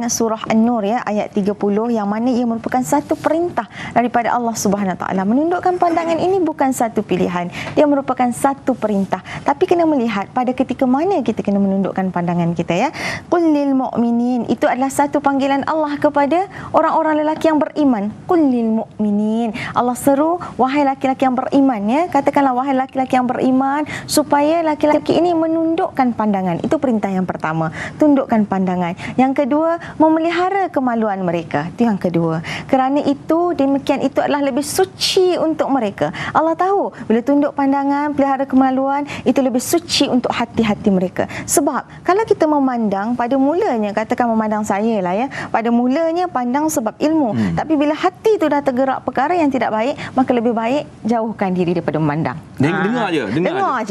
Surah An-Nur ya, ayat 30, yang mana ia merupakan satu perintah daripada Allah Subhanahu Wa Taala. Menundukkan pandangan ini bukan satu pilihan, dia merupakan satu perintah. Tapi kena melihat pada ketika mana kita kena menundukkan pandangan kita ya. Qul lil mu'minin, itu adalah satu panggilan Allah kepada orang-orang lelaki yang beriman. Qul lil mu'minin, Allah seru wahai laki-laki yang beriman ya. Katakanlah wahai laki-laki yang beriman, supaya laki-laki ini menundukkan pandangan. Itu perintah yang pertama, tundukkan pandangan. Yang kedua, memelihara kemaluan mereka. Itu yang kedua. Kerana itu, demikian itu adalah lebih suci untuk mereka. Allah tahu bila tunduk pandangan, pelihara kemaluan, itu lebih suci untuk hati-hati mereka. Sebab kalau kita memandang pada mulanya, katakan memandang saya lah ya, pada mulanya pandang sebab ilmu. Tapi bila hati itu dah tergerak perkara yang tidak baik, maka lebih baik jauhkan diri daripada memandang. Dengar je. Dengar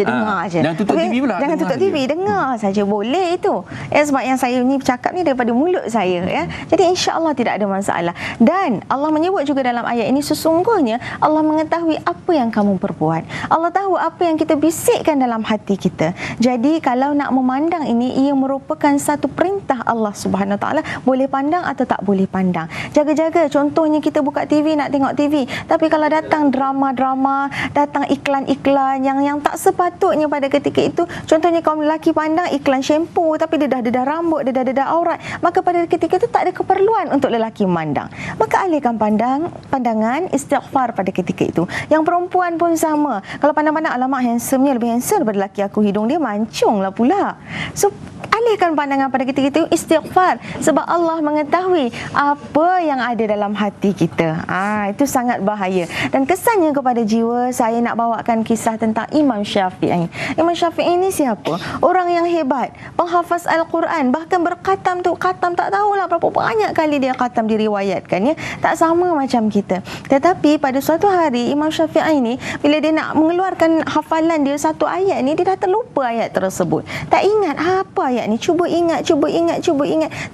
je. Jangan tutup TV pula. Jangan tutup TV, dengar saja boleh itu. Sebab yang saya ni bercakap ni daripada mulut saya ya. Jadi insya-Allah tidak ada masalah. Dan Allah menyebut juga dalam ayat ini, sesungguhnya Allah mengetahui apa yang kamu perbuat. Allah tahu apa yang kita bisikkan dalam hati kita. Jadi kalau nak memandang ini, ia merupakan satu perintah Allah Subhanahu Wa Taala, boleh pandang atau tak boleh pandang. Jaga-jaga, contohnya kita buka TV nak tengok TV, tapi kalau datang drama-drama, datang iklan-iklan yang tak sepatutnya pada ketika itu, contohnya kaum lelaki pandang iklan shampoo tapi dedah-dedah rambut, dedah-dedah aurat, maka pada ketika itu tak ada keperluan untuk lelaki memandang. Maka alihkan pandangan, istighfar pada ketika itu. Yang perempuan pun sama. Kalau pandang-pandang, alamak handsome-nya, lebih handsome daripada lelaki aku, hidung dia mancung lah pula. So alihkan pandangan pada ketika itu, istighfar. Sebab Allah mengetahui apa yang ada dalam hati kita. Itu sangat bahaya. Dan kesannya kepada jiwa, saya nak bawakan kisah tentang Imam Syafi'i. Imam Syafi'i ini siapa? Orang yang hebat, penghafaz Al-Quran, bahkan berkhatam tu, khatam tak tahulah berapa banyak kali dia khatam diriwayatkan ya. Tak sama macam kita. Tetapi pada suatu hari Imam Syafi'i ini, bila dia nak mengeluarkan hafalan dia satu ayat ni, dia dah terlupa ayat tersebut. Tak ingat apa ayat ni. Cuba ingat.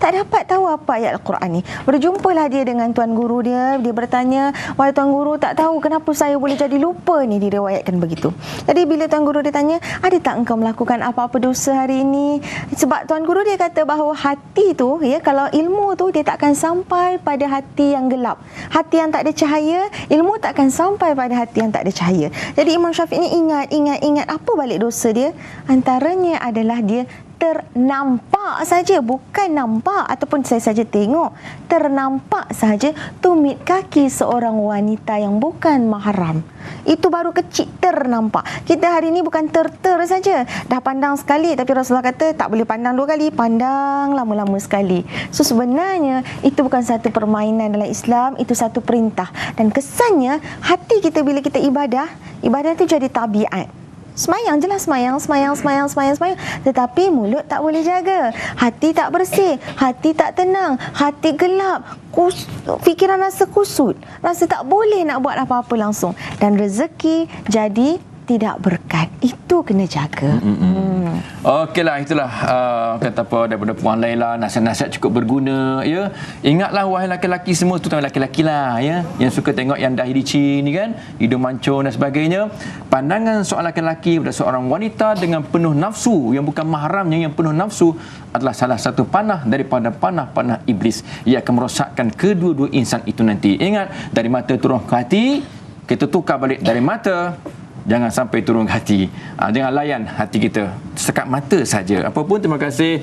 Tak dapat tahu apa ayat Al-Quran ni. Berjumpalah dia dengan tuan guru dia. Dia bertanya, wahai tuan guru, tak tahu kenapa saya boleh jadi lupa ni, diriwayatkan begitu. Jadi bila tuan guru dia tanya, ada tak engkau melakukan apa-apa dosa hari ini? Sebab tuan guru dia kata bahawa hati tu ya, kalau ilmu tu dia tak akan sampai pada hati yang gelap. Hati yang tak ada cahaya, ilmu tak akan sampai pada hati yang tak ada cahaya. Jadi Imam Syafi'i ni ingat apa balik dosa dia? Antaranya adalah dia ternampak saja, bukan nampak ataupun saya saja tengok, ternampak saja tumit kaki seorang wanita yang bukan mahram. Itu baru kecil ternampak. Kita hari ini bukan ter saja, dah pandang sekali, tapi Rasulullah kata tak boleh pandang dua kali, pandang lama-lama sekali. So sebenarnya itu bukan satu permainan dalam Islam, itu satu perintah. Dan kesannya hati kita bila kita ibadah itu jadi tabiat. Semayang jelas, semayang. Tetapi mulut tak boleh jaga. Hati tak bersih, hati tak tenang, hati gelap, fikiran rasa kusut, rasa tak boleh nak buat apa-apa langsung. Dan rezeki jadi tidak berkat. Itu kena jaga. Okeylah, itulah kata apa daripada Puan Laila, nasihat-nasihat cukup berguna ya. Ingatlah wahai laki-laki semua, terutama laki-laki lah ya, yang suka tengok yang dahi licin ni kan, hidung mancung dan sebagainya. Pandangan seorang laki-laki pada seorang wanita dengan penuh nafsu, yang bukan mahramnya, yang penuh nafsu, adalah salah satu panah daripada panah-panah iblis yang akan merosakkan kedua-dua insan itu nanti. Ingat, dari mata turun ke hati, kita tukar balik dari mata, jangan sampai turun ke hati. Jangan layan hati kita sekat mata saja. Apapun, terima kasih.